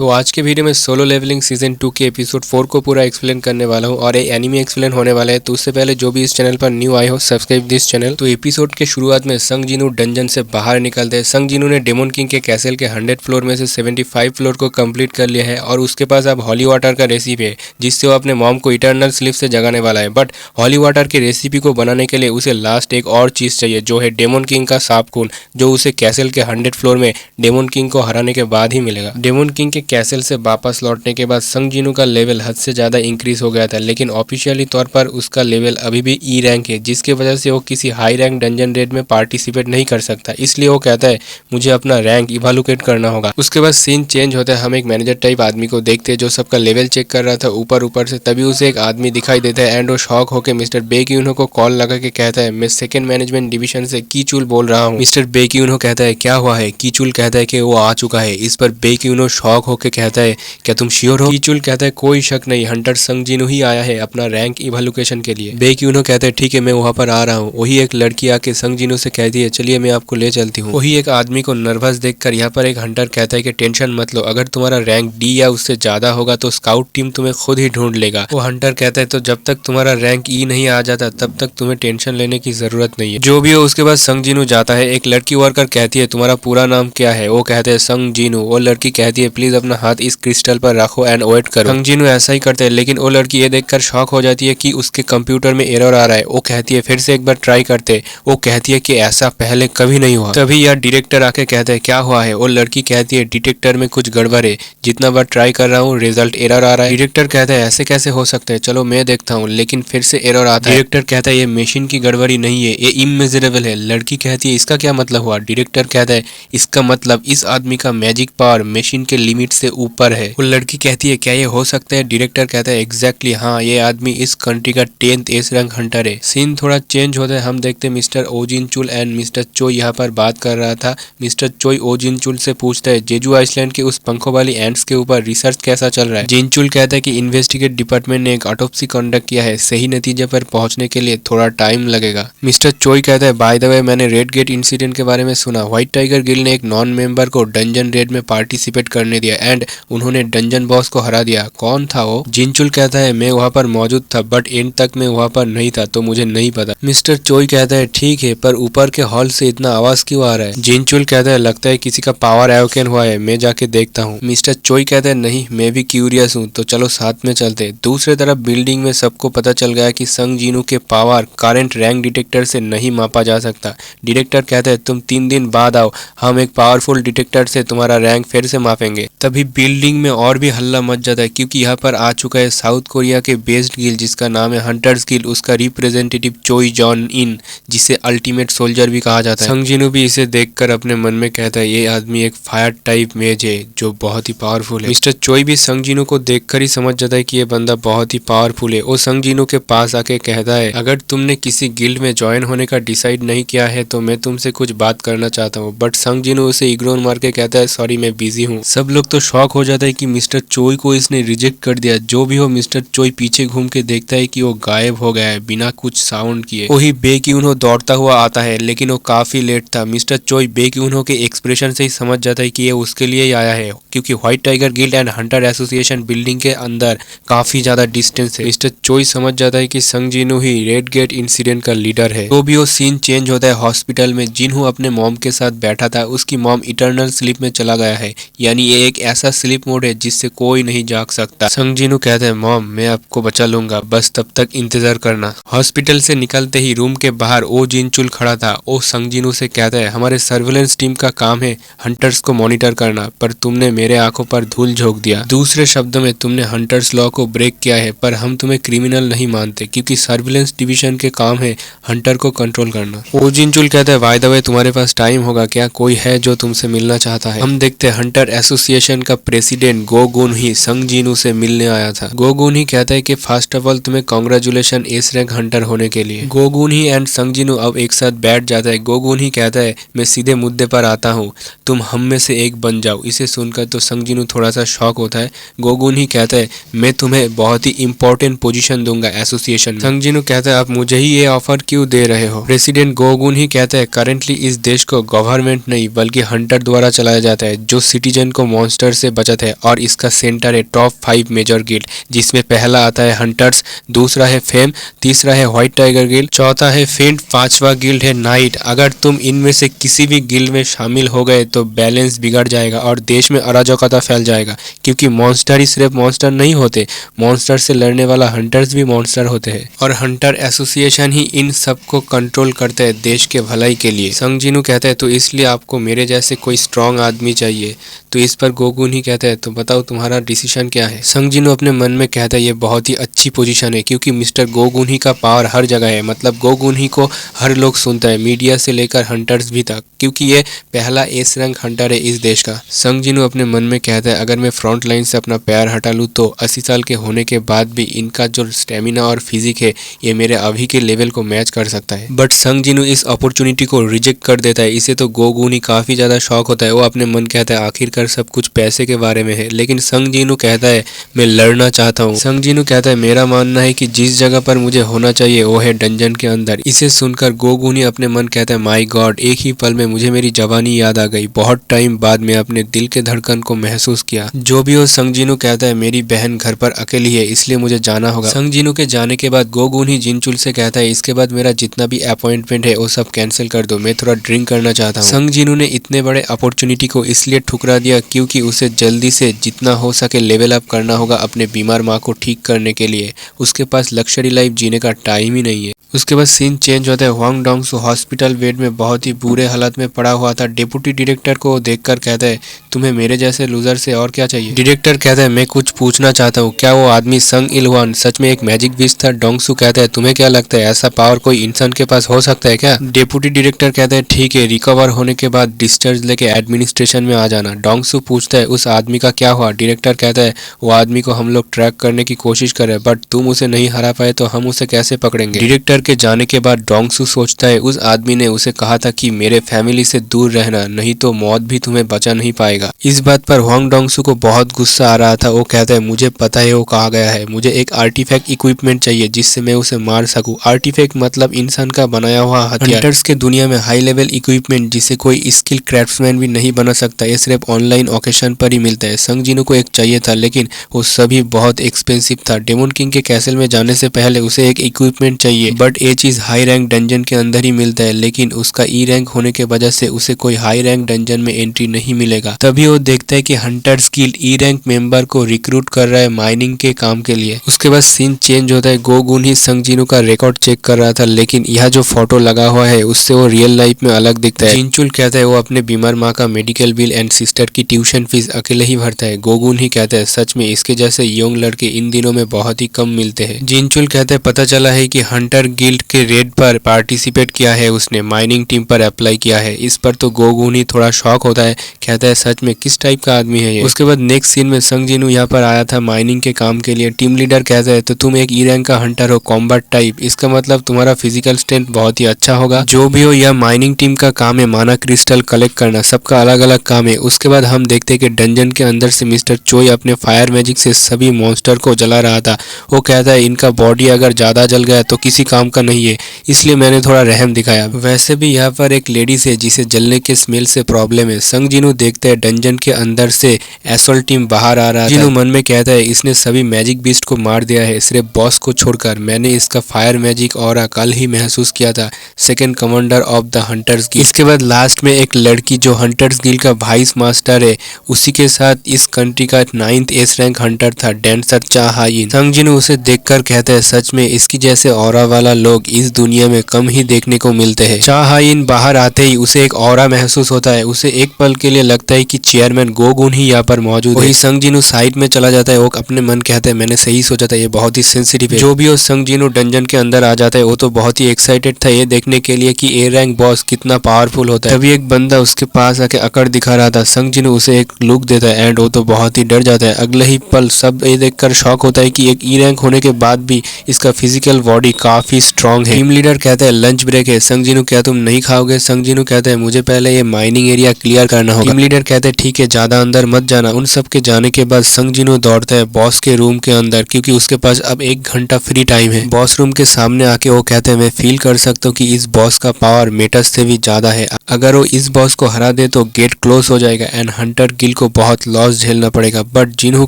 तो आज के वीडियो में सोलो लेवलिंग सीजन 2 के एपिसोड 4 को पूरा एक्सप्लेन करने वाला हूँ और ये एनिमे एक्सप्लेन होने वाला है। तो उससे पहले जो भी इस चैनल पर न्यू आए हो सब्सक्राइब दिस चैनल। तो एपिसोड के शुरुआत में संग जिनू डंजन से बाहर निकलते हैं। संग जिनू ने डेमन किंग के कैसल के 100 फ्लोर में से 75 फ्लोर को कंप्लीट कर लिया है और उसके पास अब हॉली वाटर का रेसिपी है जिससे वो अपने मॉम को इटर्नल स्लीप से जगाने वाला है। बट हॉली वाटर की रेसिपी को बनाने के लिए उसे लास्ट एक और चीज चाहिए जो है डेमन किंग का सांप खून, जो उसे कैसल के 100 फ्लोर में डेमन किंग को हराने के बाद ही मिलेगा। डेमन किंग के कैसल से वापस लौटने के बाद संग जिनू का लेवल हद से ज्यादा इंक्रीज हो गया था, लेकिन ऑफिशियली तौर पर उसका लेवल अभी भी ई रैंक है, जिसकी वजह से वो किसी हाई रैंक डंजन रेड में पार्टिसिपेट नहीं कर सकता। इसलिए वो कहता है मुझे अपना रैंक इवैल्यूएट करना होगा। उसके बाद सीन चेंज होता है, हम एक मैनेजर टाइप आदमी को देखते हैं जो सबका लेवल चेक कर रहा था ऊपर से। तभी उसे एक आदमी दिखाई देता है एंड वो शॉक होकर मिस्टर बेक्यूनो को कॉल लगा के कहता है मैं सेकंड मैनेजमेंट डिवीजन से कीचुल बोल रहा हूँ। मिस्टर बेक्यूनो कहता है क्या हुआ है? कीचुल कहता है कि वो आ चुका है। इस पर बेक्यूनो शॉक होकर कहता है क्या तुम श्योर हो? कीचुल कहता है कोई शक नहीं, हंटर संग जिनू ही आया है अपना रैंक इवैल्यूएशन के लिए। बेक्यूनो कहता है ठीक है मैं वहां पर आ रहा हूँ। वही एक लड़की आके संग जिनू से कहती है चलिए मैं आपको ले चलती हूँ। वही एक आदमी को नर्वस देखकर यहाँ पर एक हंटर कहता है कि टेंशन मत लो, अगर तुम्हारा रैंक डी या उससे ज्यादा होगा तो स्काउट टीम तुम्हें खुद ही ढूंढ लेगा। वो हंटर कहता है तो जब तक तुम्हारा रैंक ई नहीं आ जाता तब तक तुम्हें टेंशन लेने की जरूरत नहीं है। जो भी हो उसके बाद संग जिनू जाता है। एक लड़की वर्कर कहती है तुम्हारा पूरा नाम क्या है? वो कहते हैं संग जिनू। वो लड़की कहती है प्लीज अपना हाथ इस क्रिस्टल पर रखो एंड वेट करो। संग जिनू ऐसा ही करते हैं, लेकिन वो लड़की ये देखकर शॉक हो जाती है कि उसके कंप्यूटर में एरर आ रहा है। वो कहती है फिर से एक बार ट्राई करते। वो कहती है कि ऐसा पहले कभी नहीं हुआ। तभी यह डायरेक्टर आके कहता है क्या हुआ है? वो लड़की कहती है डिटेक्टर में कुछ गड़बड़ है, जितना बार ट्राई कर रहा हूँ रिजल्ट एरर आ रहा है। डायरेक्टर कहता है ऐसे कैसे हो सकता है, चलो मैं देखता हूँ, लेकिन फिर से एरर आता है। डायरेक्टर कहता है ये मशीन की गड़बड़ी नहीं है, ये इमेजरेबल है। लड़की कहती है इसका क्या मतलब हुआ? डायरेक्टर कहता है इसका मतलब इस आदमी का मैजिक पावर मशीन के लिमिट से ऊपर है। वो लड़की कहती है क्या ये हो सकता है? डायरेक्टर कहता है एग्जैक्टली हाँ, ये आदमी इस कंट्री का 10th एस रैंक हंटर है। सीन थोड़ा चेंज होता है, हम देखते हैं मिस्टर ओजिनचुल एंड मिस्टर चोई यहाँ पर बात कर रहा था। मिस्टर चोई ओजिनचुल से पूछता है जेजू आइसलैंड के उस पंखों वाली एंट्स के ऊपर रिसर्च कैसा चल रहा है? जिनचुल कहता है कि इन्वेस्टिगेट डिपार्टमेंट ने एक ऑटोप्सी कंडक्ट किया है, सही नतीजे पर पहुंचने के लिए थोड़ा टाइम लगेगा। मिस्टर चोई कहता है बाय द वे मैंने रेड गेट इंसिडेंट के बारे में सुना। व्हाइट टाइगर गिल्ड ने एक नॉन मेंबर को डंजन रेड में पार्टिसिपेट करने दिया एंड उन्होंने डंजन बॉस को हरा दिया। कौन था वो? जिनचुल कहता है मैं वहां पर मौजूद था बट एंड तक मैं वहां पर नहीं था तो मुझे नहीं पता। मिस्टर चोई कहता है ठीक है पर ऊपर के हॉल से इतना आवाज क्यों आ रहा है? जिनचुल कहता है लगता है किसी का पावर एवोकेन हुआ है, मैं जाके देखता हूँ। मिस्टर चोई कहता है नहीं मैं भी क्यूरियस हूँ, तो चलो साथ में चलते। दूसरी तरफ बिल्डिंग में सबको पता चल गया कि संग जिनू के पावर करंट रैंक डिटेक्टर से नहीं मापा जा सकता। डायरेक्टर कहता है तुम 3 दिन बाद आओ, हम एक पावरफुल डिटेक्टर से तुम्हारा रैंक फिर से मापेंगे। तभी बिल्डिंग में और भी हल्ला मच जाता है क्योंकि यहाँ पर आ चुका है साउथ कोरिया के बेस्ड गिल्ड जिसका नाम है हंटर्स गिल्ड। उसका रिप्रेजेंटेटिव चोई जॉन इन, जिसे अल्टीमेट सोल्जर भी कहा जाता है। संग जिनू भी इसे देखकर अपने मन में कहता है ये आदमी एक फायर टाइप मेज है जो बहुत ही पावरफुल है। मिस्टर चोई भी संग जिनू को देखकर ही समझ जाता है कि ये बंदा बहुत ही पावरफुल है। वो संग जिनू के पास आके कहता है अगर तुमने किसी गिल्ड में ज्वाइन होने का डिसाइड नहीं किया है तो मैं तुमसे कुछ बात करना चाहता हूँ। बट संग जिनू उसे इग्नोर मार के कहता है सॉरी मैं बिजी हूँ। सब लोग तो शॉक हो जाता है कि मिस्टर चोई को इसने रिजेक्ट कर दिया। जो भी हो मिस्टर चोई पीछे घूम के देखता है कि वो गायब हो गया है बिना कुछ साउंड किए। वही बेक्यूनो दौड़ता हुआ आता है लेकिन वो काफी लेट था। मिस्टर चोई बेक्यूनो के एक्सप्रेशन से ही समझ जाता है कि ये उसके लिए ही आया है क्योंकि white tiger guild and Hunter association building के अंदर काफी ज्यादा डिस्टेंस है। मिस्टर चोई समझ जाता है कि संग जिनू ही रेड गेट इंसिडेंट का लीडर है। तो भी वो सीन चेंज होता है हॉस्पिटल में। जिनू अपने मॉम के साथ बैठा था, उसकी मॉम इटर्नल स्लीप में चला गया है, यानी ये एक ऐसा स्लीप मोड है जिससे कोई नहीं जाग सकता। संग जिनू कहते हैं मॉम मैं आपको बचा लूंगा, बस तब तक इंतजार करना। हॉस्पिटल से निकलते ही रूम के बाहर ओ जिनचुल खड़ा था। ओ संग जिनू से कहता है हमारे सर्विलेंस टीम का काम है हंटर्स को मॉनिटर करना, पर तुमने मेरे आंखों पर धूल झोंक दिया। दूसरे शब्दों में तुमने हंटर्स लॉ को ब्रेक किया है, पर हम तुम्हें क्रिमिनल नहीं मानते क्योंकि सर्विलेंस डिवीजन के काम है हंटर को कंट्रोल करना। ओ जिनचुल कहता है बाय द वे तुम्हारे पास टाइम होगा क्या? कोई है जो तुमसे मिलना चाहता है? हम देखते हैं हंटर एसोसिएशन का प्रेसिडेंट गो गुन ही संग जिनू से मिलने आया था। गो गुन ही कहता है कि फर्स्ट ऑफ ऑल तुम्हें कांग्रेचुलेशन एस रैंक हंटर होने के लिए। गो गुन ही एंड संग जिनू अब एक साथ बैठ जाता है। गो गुन ही कहता है मैं सीधे मुद्दे पर आता हूँ, तुम हम में से एक बन जाओ। इसे सुनकर तो संग जिनू थोड़ा सा शॉक होता है। गो गुन ही कहता है मैं तुम्हें बहुत ही इंपॉर्टेंट पोजीशन दूंगा एसोसिएशन में। संग जिनू कहता है आप मुझे ही ये ऑफर क्यों दे रहे हो? प्रेसिडेंट गो गुन ही कहता है करंटली इस देश को गवर्नमेंट नहीं बल्कि हंटर द्वारा चलाया जाता है जो सिटीजन को मॉन्स्टर लूजर से बचत है और इसका सेंटर है टॉप 5 मेजर गिल्ड, जिसमें पहला आता है हंटर्स, दूसरा है फेम, तीसरा है व्हाइट टाइगर गिल्ड, चौथा है फेंट, पांचवा गिल्ड है नाइट। अगर तुम इनमें से किसी भी गिल्ड में शामिल हो गए तो बैलेंस बिगड़ जाएगा और देश में अराजकता फैल जाएगा, क्योंकि मॉन्स्टर ही सिर्फ मॉन्स्टर नहीं होते, मॉन्स्टर से लड़ने वाला हंटर्स भी मॉन्स्टर होते हैं और हंटर एसोसिएशन ही इन सबको कंट्रोल करते हैं देश के भलाई के लिए। संग जिनू कहते हैं तो इसलिए आपको मेरे जैसे कोई स्ट्रांग आदमी चाहिए। तो इस पर गोगुन ही कहते हैं तो बताओ तुम्हारा डिसीजन क्या है। संग जिनू अपने मन में कहता है ये बहुत ही अच्छी पोजीशन है, क्योंकि मिस्टर गोगुन ही का पावर हर जगह है, मतलब गोगुन ही को हर लोग सुनता है, मीडिया से लेकर हंटर्स भी तक, क्योंकि ये पहला एस रैंक हंटर है इस देश का। संग जिनू अपने मन में कहता है अगर मैं फ्रंट लाइन से अपना पैर हटा लूँ तो 80 साल के होने के बाद भी इनका जो स्टेमिना और फिजिक है ये मेरे अभी के लेवल को मैच कर सकता है। बट संग जिनू इस अपॉर्चुनिटी को रिजेक्ट कर देता है। इसे तो गोगुन ही काफी ज्यादा शौक होता है। वो अपने मन कहता है आखिरकार सब कुछ पैसे के बारे में है, लेकिन संग जिनू कहता है मैं लड़ना चाहता हूँ। संग जिनू कहता है मेरा मानना है कि जिस जगह पर मुझे होना चाहिए वो है डंजन के अंदर। इसे सुनकर गोगुन ही अपने मन कहता है माय गॉड, एक ही पल में मुझे मेरी जवानी याद आ गई। बहुत टाइम बाद मैं अपने दिल के धड़कन को महसूस किया। जो भी हो, संग जिनू कहता है मेरी बहन घर पर अकेली है इसलिए मुझे जाना होगा। संग जिनू के जाने के बाद गोगुन ही जिनचुल से कहता है इसके बाद मेरा जितना भी अपॉइंटमेंट है वो सब कैंसिल कर दो, मैं थोड़ा ड्रिंक करना चाहता हूँ। संग जिनू ने इतने बड़े अपॉर्चुनिटी को इसलिए ठुकरा दिया क्योंकि उसे जल्दी से जितना हो सके लेवल अप करना होगा अपने बीमार माँ को ठीक करने के लिए। उसके पास लग्जरी लाइफ जीने का टाइम ही नहीं है। उसके बाद सीन चेंज होता है। हुआंग डोंगसू हॉस्पिटल बेड में बहुत ही बुरे हालत में पड़ा हुआ था। डिप्टी डायरेक्टर को देखकर कहता है तुम्हें मेरे जैसे लूजर से और क्या चाहिए। डायरेक्टर कहता है मैं कुछ पूछना चाहता हूँ, क्या वो आदमी संग इलवान सच में एक मैजिक बीस्ट था। डोंगसू कहता है तुम्हें क्या लगता है ऐसा पावर कोई इंसान के पास हो सकता है क्या। डिप्टी डायरेक्टर कहता है ठीक है, रिकवर होने के बाद डिस्चार्ज लेके एडमिनिस्ट्रेशन में आ जाना। डोंगसू पूछता है उस आदमी का क्या हुआ। डायरेक्टर कहता है वो आदमी को हम लोग ट्रैक करने की कोशिश कर रहे हैं, बट तुम उसे नहीं हरा पाए तो हम उसे कैसे पकड़ेंगे। डायरेक्टर के जाने के बाद डोंगसू सोचता है उस आदमी ने उसे कहा था कि मेरे फैमिली से दूर रहना, नहीं तो मौत भी तुम्हें बचा नहीं पाएगा। इस बात पर हुआंग डोंगसू को बहुत गुस्सा आ रहा था। वो कहता है मुझे पता है वो कहाँ गया है, मुझे एक आर्टिफैक्ट इक्विपमेंट चाहिए जिससे मैं उसे मार सकूं। आर्टिफैक्ट मतलब इंसान का बनाया हुआ हथियार। हंटर्स के दुनिया में हाई लेवल इक्विपमेंट जिसे कोई स्किल क्राफ्ट्समैन भी नहीं बना सकता, ये सिर्फ ऑनलाइन ओकेशन पर ही मिलता है। संग जिनू को एक चाहिए था लेकिन वो सभी बहुत एक्सपेंसिव था। डेमन किंग के कैसल में जाने से पहले उसे एक इक्विपमेंट चाहिए, बट ये चीज हाई रैंक डंजन के अंदर ही मिलता है, लेकिन उसका ई रैंक होने के वजह से उसे कोई हाई रैंक डंजन में एंट्री नहीं मिलेगा। तभी वो देखता है कि hunters guild E rank member को रिक्रूट कर रहा है माइनिंग के काम के लिए। उसके बाद सीन चेंज होता है। गोगुन ही संग जिनू का रिकॉर्ड चेक कर रहा था, लेकिन यह जो फोटो लगा हुआ है उससे वो रियल लाइफ में अलग दिखता है। जिनचुल कहता है वो अपने बीमार माँ का मेडिकल बिल एंड सिस्टर की ट्यूशन फीस अकेले ही भरता है। गोगुन ही कहता है सच में इसके जैसे यंग लड़के इन दिनों में बहुत ही कम मिलते हैं। जिनचुल कहते हैं पता चला है कि हंटर गिल्ड के रेड पर पार्टिसिपेट किया है उसने, माइनिंग टीम पर अप्लाई किया है। इस पर तो गोगुन ही थोड़ा शॉक होता है, कहता है सच में किस टाइप का आदमी है ये। उसके बाद नेक्स्ट सीन में संग जिनू यहाँ पर आया था माइनिंग के काम के लिए। टीम लीडर कहता है तो तुम एक ई रैंक का हंटर हो, कॉम्बैट टाइप, इसका मतलब तुम्हारा फिजिकल स्ट्रेंथ बहुत ही अच्छा होगा। जो भी हो यह माइनिंग टीम का काम है माना क्रिस्टल कलेक्ट करना, सबका अलग अलग काम है। उसके बाद हम देखते हैं कि डंजन के अंदर से मिस्टर चोई अपने फायर मैजिक से सभी मॉन्स्टर को जला रहा था। वो कहता है इनका बॉडी अगर ज्यादा जल गया तो किसी काम का नहीं है, इसलिए मैंने थोड़ा रहम दिखाया। वैसे भी यहाँ पर एक लेडीज है जिसे जलने के स्मेल से प्रॉब्लम है। संग जिनू देखते हैं डंजन के अंदर से एसोल्ट टीम बाहर आ रहा है। जिनू मन में कहता है इसने सभी मैजिक बीस्ट को मार दिया है सिर्फ बॉस को छोड़कर। मैंने इसका फायर मैजिक ऑरा कल ही महसूस किया था, second commander of the hunters guild. इसके बाद लास्ट में एक लड़की जो हंटर्स गिल्ड का वाइस मास्टर है, उसी के साथ इस कंट्री का 9th एस रैंक हंटर था डेंसर चा हाइन। संग जिनू उसे देखकर कहता है सच में इसकी जैसे ऑरा वाला लोग इस दुनिया में कम ही देखने को मिलते हैं। चा हाइन बाहर आते ही उसे एक ऑरा महसूस होता है। उसे एक पल के लिए लगता है कि चेयरमैन गोगुन ही यहाँ पर मौजूद है। वही संग जिनू साइड में चला जाता है। वो अपने मन कहता है मैंने सही सोचा था, ये बहुत ही सेंसिटिव है। जो भी हो, संग जिनू डंजन के अंदर आ जाता है। वो तो बहुत ही एक्साइटेड था ये देखने के लिए कि ए रैंक बॉस कितना पावरफुल होता है। तभी एक बंदा उसके पास आके अकड़ दिखा रहा था। संग जिनू उसे एक लुक देता है एंड वो तो बहुत ही डर जाता है। अगले ही पल सब ये देखकर शॉक होता है कि एक ई रैंक होने के बाद भी इसका फिजिकल बॉडी काफी स्ट्रांग है। टीम लीडर कहता है लंच ब्रेक है। संग जिनू क्या तुम नहीं खाओगे? संग जिनू कहता है मुझे पहले ये माइनिंग एरिया क्लियर करना होगा। टीम लीडर कहते हैं ठीक है, ज्यादा अंदर मत जाना। उन सब के जाने के बाद संग जिनू दौड़ता है बॉस के रूम के अंदर, क्योंकि उसके पास अब 1 घंटा फ्री टाइम है। बॉस रूम के सामने आके वो कहते हैं मैं फील कर सकता हूँ कि इस बॉस का पावर मेटस से भी ज्यादा है। अगर वो इस बॉस को हरा दे तो गेट क्लोज हो जाएगा एंड हंटर गिल को बहुत लॉस झेलना पड़ेगा। बट जिन्हू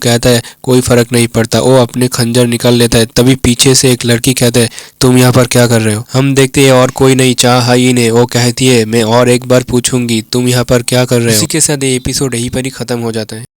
कहता है कोई फर्क नहीं पड़ता। वो अपने खंजर निकाल लेता है। तभी पीछे से एक लड़की कहता है तुम यहाँ पर क्या कर रहे हो? हम देखते हैं और कोई नहीं, चाह ही ने। वो कहती है मैं और एक बार पूछूंगी तुम यहाँ पर क्या कर रहे हो? इसी के साथ ये एपिसोड यहीं पर ही खत्म हो जाता है।